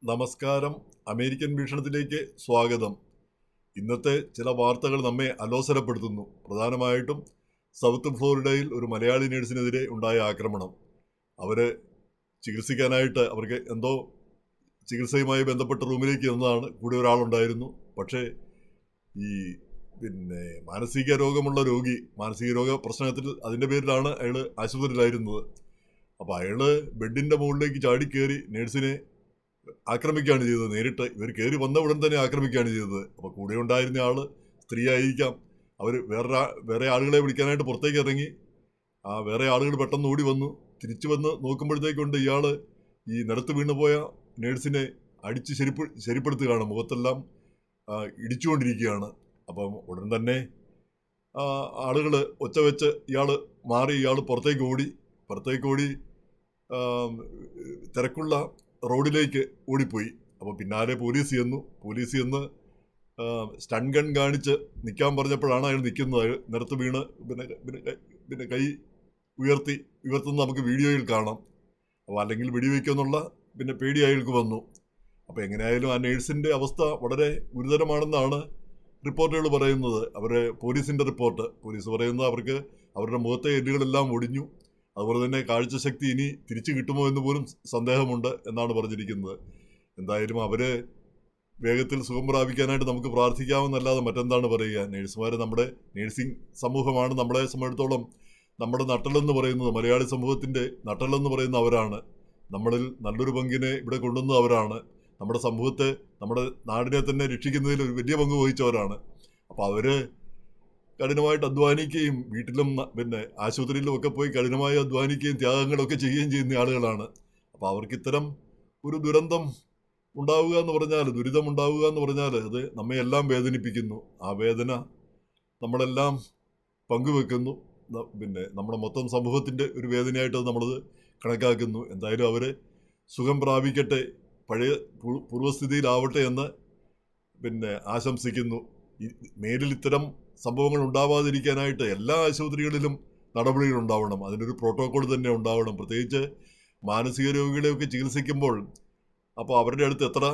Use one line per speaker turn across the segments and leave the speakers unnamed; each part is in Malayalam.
നമസ്കാരം. അമേരിക്കൻ വീക്ഷണത്തിലേക്ക് സ്വാഗതം. ഇന്നത്തെ ചില വാർത്തകൾ നമ്മെ അലോസരപ്പെടുത്തുന്നു. പ്രധാനമായിട്ടും സൗത്ത് ഫ്ലോറിഡയിൽ ഒരു മലയാളി നേഴ്സിനെതിരെ ഉണ്ടായ ആക്രമണം. അവർ ചികിത്സിക്കാനായിട്ട് അവർക്ക് എന്തോ ചികിത്സയുമായി ബന്ധപ്പെട്ട റൂമിലേക്ക് ചെന്നതാണ്. കൂടെ ഒരാളുണ്ടായിരുന്നു. പക്ഷേ ഈ മാനസിക രോഗമുള്ള രോഗി, മാനസിക രോഗ പ്രശ്നത്തിൽ അതിൻ്റെ പേരിലാണ് അയാൾ ആശുപത്രിയിലായിരുന്നത്. അപ്പോൾ അയാൾ ബെഡിൻ്റെ മുകളിലേക്ക് ചാടിക്കയറി നേഴ്സിനെ ആക്രമിക്കുകയാണ് ചെയ്തത്. നേരിട്ട് ഇവർ കയറി വന്ന ഉടൻ തന്നെ ആക്രമിക്കുകയാണ് ചെയ്തത്. അപ്പോൾ കൂടെ ഉണ്ടായിരുന്ന ആൾ സ്ത്രീ ആയിരിക്കാം. അവർ വേറെ ആളുകളെ വിളിക്കാനായിട്ട് പുറത്തേക്ക് ഇറങ്ങി. വേറെ ആളുകൾ പെട്ടെന്ന് ഓടി വന്നു. തിരിച്ചു വന്ന് നോക്കുമ്പോഴത്തേക്കൊണ്ട് ഇയാൾ ഈ നിലത്ത് വീണുപോയ നേഴ്സിനെ അടിച്ച് ശരിപ്പെടുത്തുകയാണ്. മുഖത്തെല്ലാം ഇടിച്ചുകൊണ്ടിരിക്കുകയാണ്. അപ്പം ഉടൻ തന്നെ ആളുകൾ ഒച്ച വെച്ച് ഇയാൾ പുറത്തേക്ക് ഓടി തിരക്കുള്ള റോഡിലേക്ക് ഓടിപ്പോയി. അപ്പോൾ പിന്നാലെ പോലീസ് ചെന്ന് സ്റ്റൺ ഗൺ കാണിച്ച് നിൽക്കാൻ പറഞ്ഞപ്പോഴാണ് അയാൾ നിൽക്കുന്നത്. നിലത്ത് വീണ് പിന്നെ കൈ ഉയർത്തുന്ന നമുക്ക് വീഡിയോയിൽ കാണാം. അപ്പോൾ അല്ലെങ്കിൽ വെടിവെക്കുമെന്നുള്ള പേടി അയാൾക്ക് വന്നു. അപ്പോൾ എങ്ങനെയായാലും ആ നേഴ്സിൻ്റെ അവസ്ഥ വളരെ ഗുരുതരമാണെന്നാണ് റിപ്പോർട്ടുകൾ പറയുന്നത്. പോലീസിൻ്റെ റിപ്പോർട്ട്. പോലീസ് പറയുന്നത് അവർക്ക് അവരുടെ മുഖത്തെ എല്ലുകളെല്ലാം ഒടിഞ്ഞു. അതുപോലെ തന്നെ കാഴ്ചശക്തി ഇനി തിരിച്ചു കിട്ടുമോ എന്ന് പോലും സന്ദേഹമുണ്ട് എന്നാണ് പറഞ്ഞിരിക്കുന്നത്. എന്തായാലും അവർ വേഗത്തിൽ സുഖം പ്രാപിക്കാനായിട്ട് നമുക്ക് പ്രാർത്ഥിക്കാമെന്നല്ലാതെ മറ്റെന്താണ് പറയുക. നേഴ്സുമാർ നമ്മുടെ നേഴ്സിംഗ് സമൂഹമാണ് നമ്മളെ സംബന്ധിച്ചിടത്തോളം നമ്മുടെ നട്ടലെന്ന് പറയുന്നത്. മലയാളി സമൂഹത്തിൻ്റെ നട്ടലെന്ന് പറയുന്ന അവരാണ്. നമ്മളിൽ നല്ലൊരു പങ്കിനെ ഇവിടെ കൊണ്ടുവന്നത് അവരാണ്. നമ്മുടെ സമൂഹത്തെ, നമ്മുടെ നാടിനെ തന്നെ രക്ഷിക്കുന്നതിൽ ഒരു വലിയ പങ്ക് വഹിച്ചവരാണ്. അപ്പോൾ അവർ കഠിനമായിട്ട് അധ്വാനിക്കുകയും വീട്ടിലും ആശുപത്രിയിലും ഒക്കെ പോയി കഠിനമായി അധ്വാനിക്കുകയും ത്യാഗങ്ങളൊക്കെ ചെയ്യുകയും ചെയ്യുന്ന ആളുകളാണ്. അപ്പോൾ അവർക്ക് ഇത്തരം ഒരു ദുരന്തം ഉണ്ടാവുക എന്ന് പറഞ്ഞാൽ അത് നമ്മെ എല്ലാം വേദനിപ്പിക്കുന്നു. ആ വേദന നമ്മളെല്ലാം പങ്കുവെക്കുന്നു. നമ്മുടെ മൊത്തം സമൂഹത്തിൻ്റെ ഒരു വേദനയായിട്ട് നമ്മളത് കണക്കാക്കുന്നു. എന്തായാലും അവർ സുഖം പ്രാപിക്കട്ടെ, പഴയ പൂർവ്വസ്ഥിതിയിലാവട്ടെ എന്ന് ആശംസിക്കുന്നു. മേലിൽ ഇത്തരം സംഭവങ്ങൾ ഉണ്ടാവാതിരിക്കാനായിട്ട് എല്ലാ ആശുപത്രികളിലും നടപടികൾ ഉണ്ടാവണം. അതിനൊരു പ്രോട്ടോക്കോൾ തന്നെ ഉണ്ടാവണം. പ്രത്യേകിച്ച് മാനസിക രോഗികളെയൊക്കെ ചികിത്സിക്കുമ്പോൾ അപ്പോൾ അവരുടെ അടുത്ത് എത്ര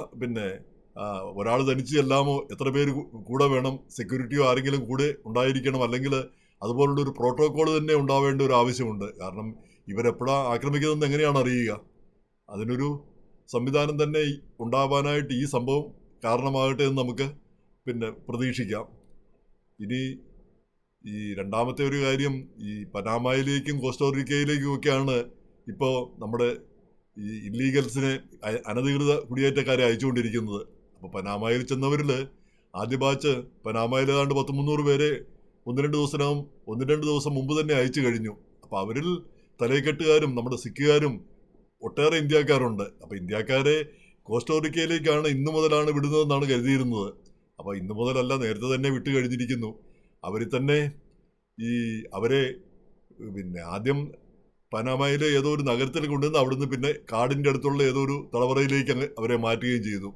ഒരാൾ തനിച്ച് ചെല്ലാമോ, എത്ര പേര് കൂടെ വേണം, സെക്യൂരിറ്റിയോ ആരെങ്കിലും കൂടെ ഉണ്ടായിരിക്കണം. അല്ലെങ്കിൽ അതുപോലുള്ളൊരു പ്രോട്ടോക്കോൾ തന്നെ ഉണ്ടാവേണ്ട ഒരു ആവശ്യമുണ്ട്. കാരണം ഇവരെപ്പോഴാണ് ആക്രമിക്കുന്നതെന്ന് എങ്ങനെയാണ് അറിയുക? അതിനൊരു സംവിധാനം തന്നെ ഉണ്ടാവാനായിട്ട് ഈ സംഭവം കാരണമാകട്ടെ എന്ന് നമുക്ക് പ്രതീക്ഷിക്കാം. ഇനി ഈ രണ്ടാമത്തെ ഒരു കാര്യം, ഈ പനാമയിലേക്കും കോസ്റ്റോറിക്കയിലേക്കും ഒക്കെയാണ് ഇപ്പോൾ നമ്മുടെ ഈ ഇല്ലീഗൽസിനെ, അനധികൃത കുടിയേറ്റക്കാരെ അയച്ചുകൊണ്ടിരിക്കുന്നത്. അപ്പോൾ പനാമയിൽ ചെന്നവരിൽ ആദ്യ ബാച്ച് പനാമയിൽ ഏതാണ്ട് 100-300 പേരെ ഒന്ന് രണ്ട് ദിവസം മുമ്പ് തന്നെ അയച്ചു കഴിഞ്ഞു. അപ്പോൾ അവരിൽ തലയെക്കെട്ടുകാരും നമ്മുടെ സിഖുകാരും ഒട്ടേറെ ഇന്ത്യക്കാരുണ്ട്. അപ്പോൾ ഇന്ത്യക്കാരെ കോസ്റ്റോറിക്കയിലേക്കാണ് ഇന്നു മുതലാണ് വിടുന്നതെന്നാണ് കരുതിയിരുന്നത്. അപ്പോൾ ഇന്നു മുതലല്ല, നേരത്തെ തന്നെ വിട്ട് കഴിഞ്ഞിരിക്കുന്നു. അവരിൽ തന്നെ അവരെ ആദ്യം പനാമയിലെ ഏതോ ഒരു നഗരത്തിൽ കൊണ്ടുവന്ന് അവിടുന്ന് കാടിൻ്റെ അടുത്തുള്ള ഏതോ ഒരു തടവറയിലേക്ക് അവരെ മാറ്റുകയും ചെയ്തു.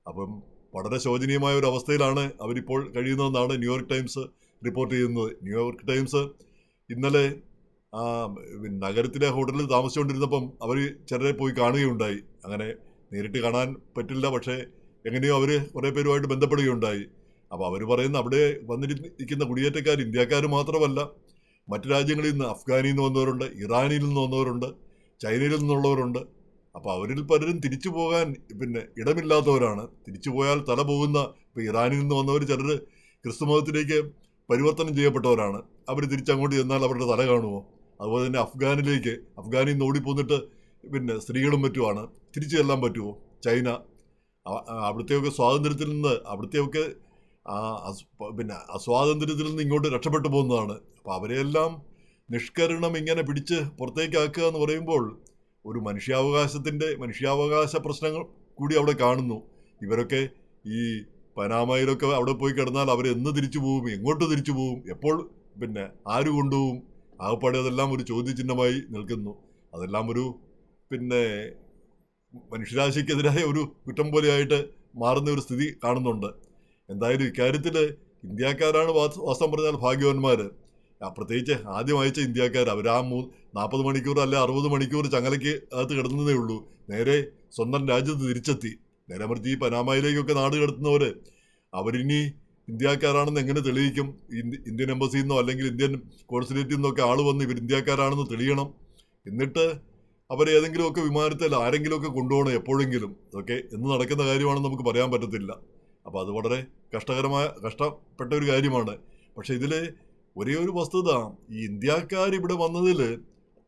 അപ്പം വളരെ ശോചനീയമായ ഒരു അവസ്ഥയിലാണ് അവരിപ്പോൾ കഴിയുന്നതെന്നാണ് ന്യൂയോർക്ക് ടൈംസ് റിപ്പോർട്ട് ചെയ്യുന്നത്. ന്യൂയോർക്ക് ടൈംസ് ഇന്നലെ നഗരത്തിലെ ഹോട്ടലിൽ താമസിച്ചുകൊണ്ടിരുന്നപ്പം അവർ ചിലരെ പോയി കാണുകയുണ്ടായി. അങ്ങനെ നേരിട്ട് കാണാൻ പറ്റില്ല, പക്ഷേ എങ്ങനെയോ അവർ കുറേ പേരുമായിട്ട് ബന്ധപ്പെടുകയുണ്ടായി. അപ്പോൾ അവർ പറയുന്ന അവിടെ വന്നിരിക്കുന്ന കുടിയേറ്റക്കാർ ഇന്ത്യക്കാർ മാത്രമല്ല, മറ്റു രാജ്യങ്ങളിൽ നിന്ന്, അഫ്ഗാനിൽ നിന്ന് വന്നവരുണ്ട്, ഇറാനിൽ നിന്ന് വന്നവരുണ്ട്, ചൈനയിൽ നിന്നുള്ളവരുണ്ട്. അപ്പോൾ അവരിൽ പലരും തിരിച്ചു പോകാൻ ഇടമില്ലാത്തവരാണ്. തിരിച്ചു പോയാൽ തല പോകുന്ന, ഇപ്പോൾ ഇറാനിൽ നിന്ന് വന്നവർ ചിലർ ക്രിസ്തുമതത്തിലേക്ക് പരിവർത്തനം ചെയ്യപ്പെട്ടവരാണ്. അവർ തിരിച്ചങ്ങോട്ട് ചെന്നാൽ അവരുടെ തല കാണുമോ? അതുപോലെ തന്നെ അഫ്ഗാനിൽ നിന്ന് ഓടിപ്പോന്നിട്ട് സ്ത്രീകളും മറ്റുമാണ്. തിരിച്ചു ചെല്ലാൻ പറ്റുമോ? ചൈന, അവിടുത്തെയൊക്കെ സ്വാതന്ത്ര്യത്തിൽ നിന്ന്, അവിടുത്തെയൊക്കെ അസ്വാതന്ത്ര്യത്തിൽ നിന്ന് ഇങ്ങോട്ട് രക്ഷപ്പെട്ടു പോകുന്നതാണ്. അപ്പോൾ അവരെയെല്ലാം നിഷ്കരണം ഇങ്ങനെ പിടിച്ച് പുറത്തേക്കാക്കുക എന്ന് പറയുമ്പോൾ ഒരു മനുഷ്യാവകാശ പ്രശ്നങ്ങൾ കൂടി അവിടെ കാണുന്നു. ഇവരൊക്കെ ഈ പനാമയിലൊക്കെ അവിടെ പോയി കിടന്നാൽ അവരെന്ന് തിരിച്ചു പോകും, എങ്ങോട്ട് തിരിച്ചു പോകും, എപ്പോൾ ആര് കൊണ്ടുപോകും? ആകപ്പാടെ അതെല്ലാം ഒരു ചോദ്യചിഹ്നമായി നിൽക്കുന്നു. അതെല്ലാം ഒരു മനുഷ്യരാശിക്കെതിരായ ഒരു കുറ്റം പോലെയായിട്ട് മാറുന്ന ഒരു സ്ഥിതി കാണുന്നുണ്ട്. എന്തായാലും ഇക്കാര്യത്തിൽ ഇന്ത്യക്കാരാണ് വാസ്തവം പറഞ്ഞാൽ ഭാഗ്യവാന്മാർ. പ്രത്യേകിച്ച് ആദ്യം അയച്ച ഇന്ത്യക്കാർ. അവർ 40 മണിക്കൂർ അല്ലെ 60 മണിക്കൂർ ചങ്ങലയ്ക്ക് അകത്ത് കിടന്നതേ ഉള്ളൂ. നേരെ സ്വന്തം രാജ്യത്ത് തിരിച്ചെത്തി. നേരെ മറിച്ച് ഈ പനാമയിലേക്കൊക്കെ നാട് കടത്തുന്നവർ അവരിനി ഇന്ത്യക്കാരാണെന്ന് എങ്ങനെ തെളിയിക്കും? ഇന്ത്യൻ എംബസിയിൽ നിന്നോ അല്ലെങ്കിൽ ഇന്ത്യൻ കോൺസുലേറ്റിൽ നിന്നൊക്കെ ആൾ വന്ന് ഇവർ ഇന്ത്യക്കാരാണെന്ന് തെളിയണം. എന്നിട്ട് അവരേതെങ്കിലുമൊക്കെ വിമാനത്തിൽ ആരെങ്കിലുമൊക്കെ കൊണ്ടുപോകണം എപ്പോഴെങ്കിലും. അതൊക്കെ എന്ന് നടക്കുന്ന കാര്യമാണെന്ന് നമുക്ക് പറയാൻ പറ്റത്തില്ല. അപ്പോൾ അത് വളരെ കഷ്ടപ്പെട്ട ഒരു കാര്യമാണ്. പക്ഷേ ഇതിൽ ഒരേ ഒരു വസ്തുത, ഈ ഇന്ത്യക്കാർ ഇവിടെ വന്നതിൽ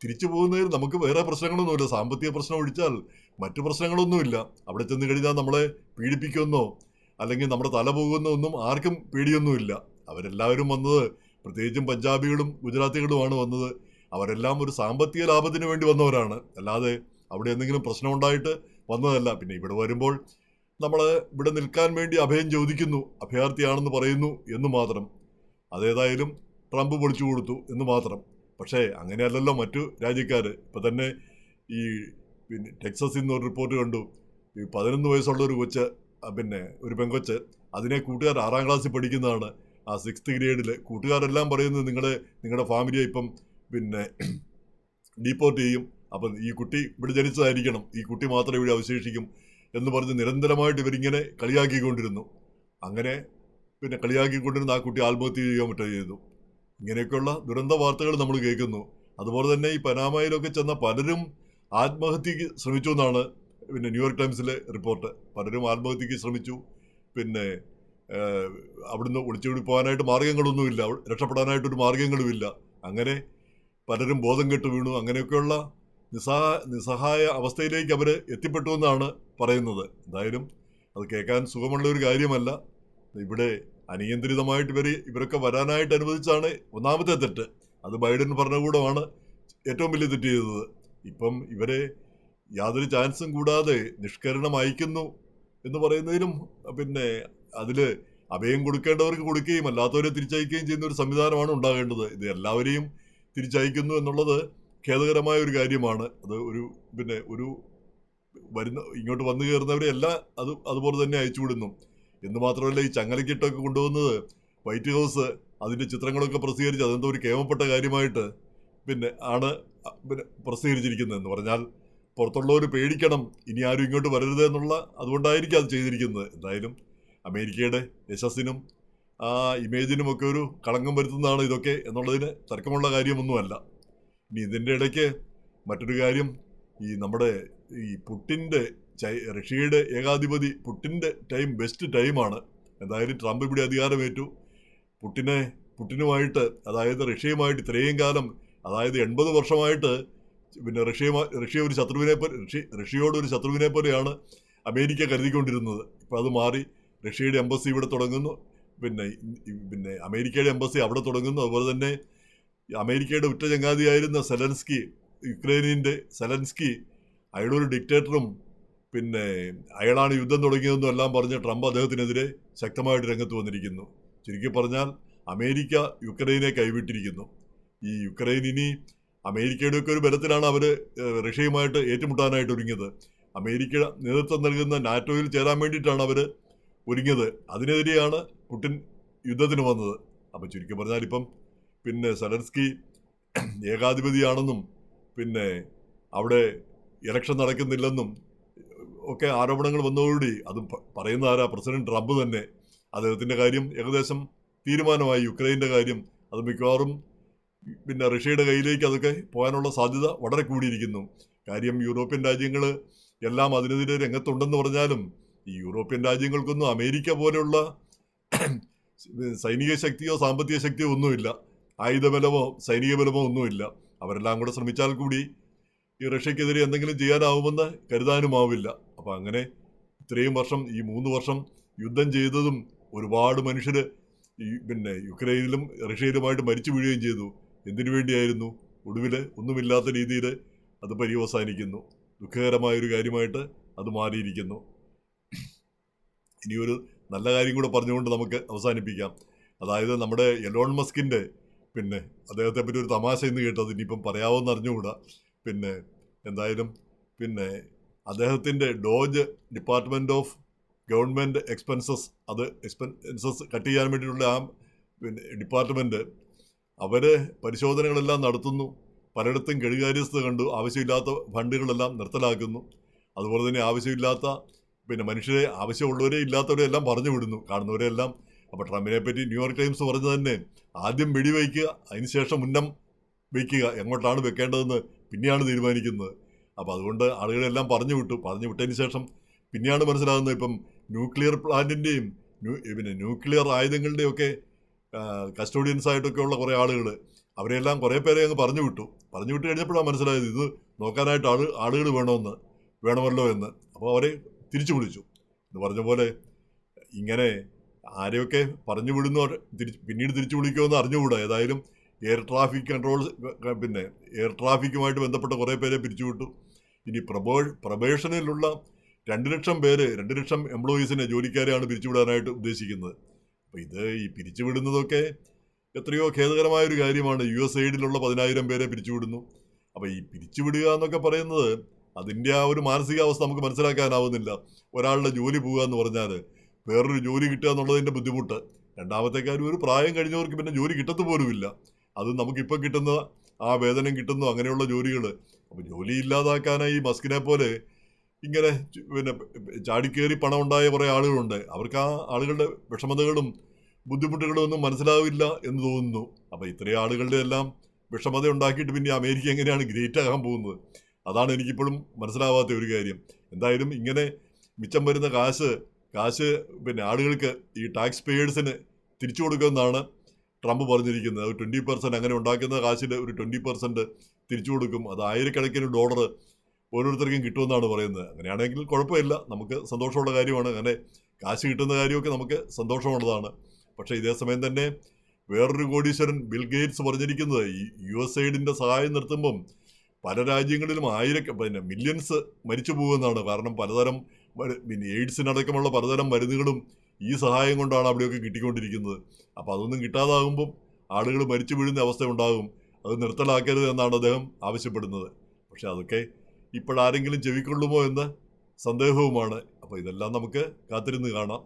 തിരിച്ചു പോകുന്നതിൽ നമുക്ക് വേറെ പ്രശ്നങ്ങളൊന്നുമില്ല. സാമ്പത്തിക പ്രശ്നം ഒഴിച്ചാൽ മറ്റു പ്രശ്നങ്ങളൊന്നുമില്ല. അവിടെ ചെന്ന് കഴിഞ്ഞാൽ നമ്മളെ പീഡിപ്പിക്കുമെന്നോ അല്ലെങ്കിൽ നമ്മുടെ തല പോകുന്നോ ഒന്നും ആർക്കും പേടിയൊന്നുമില്ല. അവരെല്ലാവരും വന്നത്, പ്രത്യേകിച്ചും പഞ്ചാബികളും ഗുജറാത്തികളുമാണ് വന്നത്, അവരെല്ലാം ഒരു സാമ്പത്തിക ലാഭത്തിന് വേണ്ടി വന്നവരാണ്. അല്ലാതെ അവിടെ എന്തെങ്കിലും പ്രശ്നമുണ്ടായിട്ട് വന്നതല്ല. പിന്നെ ഇവിടെ വരുമ്പോൾ നമ്മൾ ഇവിടെ നിൽക്കാൻ വേണ്ടി അഭയം ചോദിക്കുന്നു, അഭയാർത്ഥിയാണെന്ന് പറയുന്നു എന്ന് മാത്രം. അതേതായാലും ട്രംപ് പൊളിച്ചു കൊടുത്തു എന്ന് മാത്രം. പക്ഷേ അങ്ങനെയല്ലല്ലോ മറ്റു രാജ്യക്കാർ. ഇപ്പം തന്നെ ഈ ടെക്സസിൽ നിന്ന് ഒരു റിപ്പോർട്ട് കണ്ടു. ഈ 11 വയസ്സുള്ള ഒരു കൊച്ച്, ഒരു പെങ്കൊച്ച്, അതിനെ കൂട്ടുകാർ 6ാം ക്ലാസ്സിൽ പഠിക്കുന്നതാണ്. ആ 6th ഗ്രേഡിൽ കൂട്ടുകാരെല്ലാം പറയുന്നത് നിങ്ങളുടെ ഫാമിലിയെ ഇപ്പം ഡീപ്പോർട്ട് ചെയ്യും, അപ്പം ഈ കുട്ടി ഇവിടെ ജനിച്ചതായിരിക്കണം, ഈ കുട്ടി മാത്രമേ ഇവിടെ അവശേഷിക്കും എന്ന് പറഞ്ഞ് നിരന്തരമായിട്ട് ഇവരിങ്ങനെ കളിയാക്കിക്കൊണ്ടിരുന്നു. അങ്ങനെ കളിയാക്കിക്കൊണ്ടിരുന്ന ആ കുട്ടി ആത്മഹത്യ ചെയ്യാൻ മറ്റോ ചെയ്തു. ഇങ്ങനെയൊക്കെയുള്ള ദുരന്ത വാർത്തകൾ നമ്മൾ കേൾക്കുന്നു. അതുപോലെ തന്നെ ഈ പനാമയിലൊക്കെ ചെന്ന പലരും ആത്മഹത്യക്ക് ശ്രമിച്ചു എന്നാണ് ന്യൂയോർക്ക് ടൈംസിലെ റിപ്പോർട്ട്. പലരും ആത്മഹത്യക്ക് ശ്രമിച്ചു. അവിടുന്ന് ഒളിച്ചോടി പോകാനായിട്ട് മാർഗങ്ങളൊന്നുമില്ല, രക്ഷപ്പെടാനായിട്ടൊരു മാർഗങ്ങളുമില്ല. അങ്ങനെ പലരും ബോധം കെട്ട് വീണു. അങ്ങനെയൊക്കെയുള്ള നിസ്സഹായ അവസ്ഥയിലേക്ക് അവർ എത്തിപ്പെട്ടു എന്നാണ് പറയുന്നത്. എന്തായാലും അത് കേൾക്കാൻ സുഖമുള്ള ഒരു കാര്യമല്ല. ഇവിടെ അനിയന്ത്രിതമായിട്ട് ഇവരൊക്കെ വരാനായിട്ട് അനുവദിച്ചാണ് ഒന്നാമത്തെ തെറ്റ്. അത് ബൈഡൻ ഭരണകൂടമാണ് ഏറ്റവും വലിയ തെറ്റ് ചെയ്തത്. ഇപ്പം ഇവരെ യാതൊരു ചാൻസും കൂടാതെ നിഷ്കരണം അയക്കുന്നു എന്ന് പറയുന്നതിലും അതിൽ അഭയം കൊടുക്കേണ്ടവർക്ക് കൊടുക്കുകയും അല്ലാത്തവരെ തിരിച്ചയക്കുകയും ചെയ്യുന്ന ഒരു സംവിധാനമാണ് ഉണ്ടാകേണ്ടത്. ഇത് എല്ലാവരെയും തിരിച്ചയക്കുന്നു എന്നുള്ളത് ഖേദകരമായ ഒരു കാര്യമാണ്. അത് ഒരു ഇങ്ങോട്ട് വന്നു കയറുന്നവരെ എല്ലാം അതുപോലെ തന്നെ അയച്ചുവിടുന്നു. എന്ന് മാത്രമല്ല, ഈ ചങ്ങലക്കിട്ടൊക്കെ കൊണ്ടുവന്നത് വൈറ്റ് ഹൗസ് അതിൻ്റെ ചിത്രങ്ങളൊക്കെ പ്രസിദ്ധീകരിച്ച് അതെന്തോ ഒരു കേമപ്പെട്ട കാര്യമായിട്ട് ആണ് പ്രസിദ്ധീകരിച്ചിരിക്കുന്നത്. എന്ന് പറഞ്ഞാൽ പുറത്തുള്ളവർ പേടിക്കണം, ഇനി ആരും ഇങ്ങോട്ട് വരരുത് എന്നുള്ള, അതുകൊണ്ടായിരിക്കും അത് ചെയ്തിരിക്കുന്നത്. എന്തായാലും അമേരിക്കയുടെ യശസ്സിനും ആ ഇമേജിനുമൊക്കെ ഒരു കളങ്കം വരുത്തുന്നതാണ് ഇതൊക്കെ എന്നുള്ളതിന് തർക്കമുള്ള കാര്യമൊന്നുമല്ല. ഇനി ഇതിൻ്റെ ഇടയ്ക്ക് മറ്റൊരു കാര്യം, ഈ പുട്ടിൻ്റെ റഷ്യയുടെ ഏകാധിപതി പുട്ടിൻ്റെ ടൈം ബെസ്റ്റ് ടൈമാണ്. എന്തായാലും ട്രംപ് ഇവിടെ അധികാരമേറ്റു. പുട്ടിനുമായിട്ട്, അതായത് റഷ്യയുമായിട്ട് ഇത്രയും കാലം, അതായത് 80 വർഷമായിട്ട് റഷ്യയോട് ഒരു ശത്രുവിനെ പോലെയാണ് അമേരിക്ക കരുതിക്കൊണ്ടിരുന്നത്. ഇപ്പം അത് മാറി. റഷ്യയുടെ എംബസി ഇവിടെ തുടങ്ങുന്നു, അമേരിക്കയുടെ എംബസി അവിടെ തുടങ്ങുന്നു. അതുപോലെ തന്നെ അമേരിക്കയുടെ ഉറ്റ ചങ്ങാതിയായിരുന്ന യുക്രൈനിൻ്റെ സെലൻസ്കി, അയാളൊരു ഡിക്റ്റേറ്ററും അയാളാണ് യുദ്ധം തുടങ്ങിയതെന്നും എല്ലാം പറഞ്ഞ് ട്രംപ് അദ്ദേഹത്തിനെതിരെ ശക്തമായിട്ട് രംഗത്ത് വന്നിരിക്കുന്നു. ചുരുക്കി പറഞ്ഞാൽ അമേരിക്ക യുക്രൈനെ കൈവിട്ടിരിക്കുന്നു. ഈ യുക്രൈൻ ഇനി അമേരിക്കയുടെ ഒക്കെ ഒരു ബലത്തിലാണ് അവർ റഷ്യയുമായിട്ട് ഏറ്റുമുട്ടാനായിട്ട് ഒരുങ്ങിയത്. അമേരിക്ക നേതൃത്വം നൽകുന്ന നാറ്റോയിൽ ചേരാൻ വേണ്ടിയിട്ടാണ് അവർ ഒരുങ്ങിയത്. അതിനെതിരെയാണ് പുടിൻ യുദ്ധത്തിന് വന്നത്. അപ്പം ചുരുക്കി പറഞ്ഞാൽ ഇപ്പം സെലൻസ്കി ഏകാധിപതിയാണെന്നും അവിടെ ഇലക്ഷൻ നടക്കുന്നില്ലെന്നും ഒക്കെ ആരോപണങ്ങൾ വന്നതോടുകൂടി, അതും പറയുന്ന ആരാ? പ്രസിഡന്റ് ട്രംപ് തന്നെ. അദ്ദേഹത്തിൻ്റെ കാര്യം ഏകദേശം തീരുമാനമായി. യുക്രൈൻ്റെ കാര്യം അത് മിക്കവാറും റഷ്യയുടെ കയ്യിലേക്ക് അതൊക്കെ പോകാനുള്ള സാധ്യത വളരെ കൂടിയിരിക്കുന്നു. കാര്യം യൂറോപ്യൻ രാജ്യങ്ങൾ എല്ലാം അതിനെതിരെ രംഗത്തുണ്ടെന്ന് പറഞ്ഞാലും ഈ യൂറോപ്യൻ രാജ്യങ്ങൾക്കൊന്നും അമേരിക്ക പോലെയുള്ള സൈനിക ശക്തിയോ സാമ്പത്തിക ശക്തിയോ ഒന്നുമില്ല, ആയുധബലമോ സൈനിക ബലമോ ഒന്നുമില്ല. അവരെല്ലാം കൂടെ ശ്രമിച്ചാൽ കൂടി ഈ റഷ്യക്കെതിരെ എന്തെങ്കിലും ചെയ്യാനാവുമെന്ന് കരുതാനുമാവില്ല. അപ്പം അങ്ങനെ ഇത്രയും വർഷം, ഈ 3 വർഷം യുദ്ധം ചെയ്തതും ഒരുപാട് മനുഷ്യർ യുക്രൈനിലും റഷ്യയിലുമായിട്ട് മരിച്ചു വീഴുകയും ചെയ്തു. എന്തിനു വേണ്ടിയായിരുന്നു? ഒടുവിൽ ഒന്നുമില്ലാത്ത രീതിയിൽ അത് പര്യവസാനിക്കുന്നു. ദുഃഖകരമായൊരു കാര്യമായിട്ട് അത് മാറിയിരിക്കുന്നു. ഇനിയൊരു നല്ല കാര്യം കൂടെ പറഞ്ഞുകൊണ്ട് നമുക്ക് അവസാനിപ്പിക്കാം. അതായത് നമ്മുടെ എലോൺ മസ്കിൻ്റെ അദ്ദേഹത്തെ പറ്റി ഒരു തമാശ ഇന്ന് കേട്ടത്, ഇനിയിപ്പം പറയാമെന്ന് അറിഞ്ഞുകൂടാ. എന്തായാലും അദ്ദേഹത്തിൻ്റെ Doge department of government expenses, അത് എക്സ്പെൻസസ് കട്ട് ചെയ്യാൻ വേണ്ടിയിട്ടുള്ള ആ ഡിപ്പാർട്ട്മെൻറ്റ് അവർ പരിശോധനകളെല്ലാം നടത്തുന്നു. പലയിടത്തും കെടുകാര്യസ്ഥത കണ്ടു. ആവശ്യമില്ലാത്ത ഫണ്ടുകളെല്ലാം നിർത്തലാക്കുന്നു. അതുപോലെ തന്നെ ആവശ്യമില്ലാത്ത പിന്നെ മനുഷ്യരെ ആവശ്യമുള്ളവരെ ഇല്ലാത്തവരെ എല്ലാം പറഞ്ഞു വിടുന്നു, കാണുന്നവരെ എല്ലാം. അപ്പോൾ ട്രംപിനെ പറ്റി ന്യൂയോർക്ക് ടൈംസ് പറഞ്ഞു തന്നെ, ആദ്യം വെടിവയ്ക്കുക, അതിനുശേഷം ഉന്നം വയ്ക്കുക, എങ്ങോട്ടാണ് വെക്കേണ്ടതെന്ന് പിന്നെയാണ് തീരുമാനിക്കുന്നത്. അപ്പോൾ അതുകൊണ്ട് ആളുകളെല്ലാം പറഞ്ഞു വിട്ടതിന് ശേഷം പിന്നെയാണ് മനസ്സിലാകുന്നത് ഇപ്പം ന്യൂക്ലിയർ പ്ലാന്റിൻ്റെയും പിന്നെ ന്യൂക്ലിയർ ആയുധങ്ങളുടെയൊക്കെ കസ്റ്റോഡിയൻസ് ആയിട്ടൊക്കെ ഉള്ള കുറേ ആളുകൾ, അവരെല്ലാം കുറേ പേരെ അങ്ങ് പറഞ്ഞു വിട്ട് കഴിഞ്ഞപ്പോഴാണ് മനസ്സിലായത് ഇത് നോക്കാനായിട്ട് ആളുകൾ വേണമല്ലോ എന്ന്. അപ്പോൾ അവരെ തിരിച്ചു വിളിച്ചു എന്ന് പറഞ്ഞ പോലെ. ഇങ്ങനെ ആരെയൊക്കെ പറഞ്ഞു വിടുന്നു പിന്നീട് തിരിച്ചു വിളിക്കുമെന്ന് അറിഞ്ഞുകൂടാ. ഏതായാലും എയർ ട്രാഫിക്കുമായിട്ട് ബന്ധപ്പെട്ട കുറേ പേരെ പിരിച്ചുവിട്ടു. ഇനി പ്രൊബേഷനിലുള്ള 2 ലക്ഷം പേര്, 2 ലക്ഷം എംപ്ലോയീസിനെ, ജോലിക്കാരെയാണ് പിരിച്ചുവിടാനായിട്ട് ഉദ്ദേശിക്കുന്നത്. അപ്പോൾ ഈ പിരിച്ചുവിടുന്നതൊക്കെ എത്രയോ ഖേദകരമായൊരു കാര്യമാണ്. USAIDലുള്ള 10,000 പേരെ പിരിച്ചുവിടുന്നു. അപ്പോൾ ഈ പിരിച്ചുവിടുക എന്നൊക്കെ പറയുന്നത് അതിൻ്റെ ആ ഒരു മാനസികാവസ്ഥ നമുക്ക് മനസ്സിലാക്കാനാവുന്നില്ല. ഒരാളുടെ ജോലി പോകുക എന്ന് പറഞ്ഞാൽ വേറൊരു ജോലി കിട്ടുക എന്നുള്ളതിൻ്റെ ബുദ്ധിമുട്ട്. രണ്ടാമത്തെ കാര്യം, ഒരു പ്രായം കഴിഞ്ഞവർക്ക് പിന്നെ ജോലി കിട്ടത്തു പോലുമില്ല. അത് നമുക്കിപ്പോൾ കിട്ടുന്ന ആ വേതനം കിട്ടുന്നു, അങ്ങനെയുള്ള ജോലികൾ. അപ്പോൾ ജോലി ഇല്ലാതാക്കാനായി മസ്കിനെ പോലെ ഇങ്ങനെ പിന്നെ ചാടിക്കേറി പണം ഉണ്ടായ കുറേ ആളുകളുണ്ട്. അവർക്ക് ആ ആളുകളുടെ വിഷമതകളും ബുദ്ധിമുട്ടുകളും ഒന്നും മനസ്സിലാവില്ല എന്ന് തോന്നുന്നു. അപ്പോൾ ഇത്രയും ആളുകളുടെ എല്ലാം വിഷമത ഉണ്ടാക്കിയിട്ട് പിന്നെ അമേരിക്ക എങ്ങനെയാണ് ഗ്രേറ്റ് ആകാൻ പോകുന്നത്? അതാണ് എനിക്കിപ്പോഴും മനസ്സിലാവാത്ത ഒരു കാര്യം. എന്തായാലും ഇങ്ങനെ മിച്ചം വരുന്ന കാശ് പിന്നെ ആളുകൾക്ക്, ഈ ടാക്സ് പേയേഴ്സിന് തിരിച്ചു കൊടുക്കുമെന്നാണ് ട്രംപ് പറഞ്ഞിരിക്കുന്നത്. 20% അങ്ങനെ ഉണ്ടാക്കുന്ന കാശിൽ ഒരു 20% തിരിച്ചു കൊടുക്കും. അത് ആയിരക്കണക്കിന് ഡോളർ ഓരോരുത്തർക്കും കിട്ടുമെന്നാണ് പറയുന്നത്. അങ്ങനെയാണെങ്കിൽ കുഴപ്പമില്ല, നമുക്ക് സന്തോഷമുള്ള കാര്യമാണ്. അങ്ങനെ കാശ് കിട്ടുന്ന കാര്യമൊക്കെ നമുക്ക് സന്തോഷമുള്ളതാണ്. പക്ഷേ ഇതേ സമയം തന്നെ വേറൊരു കോടീശ്വരൻ ബിൽ ഗേറ്റ്സ് പറഞ്ഞിരിക്കുന്നത്, ഈ USAIDൻ്റെ സഹായം നിർത്തുമ്പം പല രാജ്യങ്ങളിലും മില്യൺസ് മരിച്ചു പോകുമെന്നാണ്. കാരണം പലതരം എയ്ഡ്സിനടക്കമുള്ള പലതരം മരുന്നുകളും ഈ സഹായം കൊണ്ടാണ് അവിടെയൊക്കെ കിട്ടിക്കൊണ്ടിരിക്കുന്നത്. അപ്പോൾ അതൊന്നും കിട്ടാതാകുമ്പം ആളുകൾ മരിച്ചു വീഴുന്ന അവസ്ഥ ഉണ്ടാകും. അത് നിർത്തലാക്കരുത് എന്നാണ് അദ്ദേഹം ആവശ്യപ്പെടുന്നത്. പക്ഷെ അതൊക്കെ ഇപ്പോഴാരെങ്കിലും ചെവിക്കൊള്ളുമോ എന്ന സന്ദേഹവുമാണ്. അപ്പോൾ ഇതെല്ലാം നമുക്ക് കാത്തിരുന്ന് കാണാം.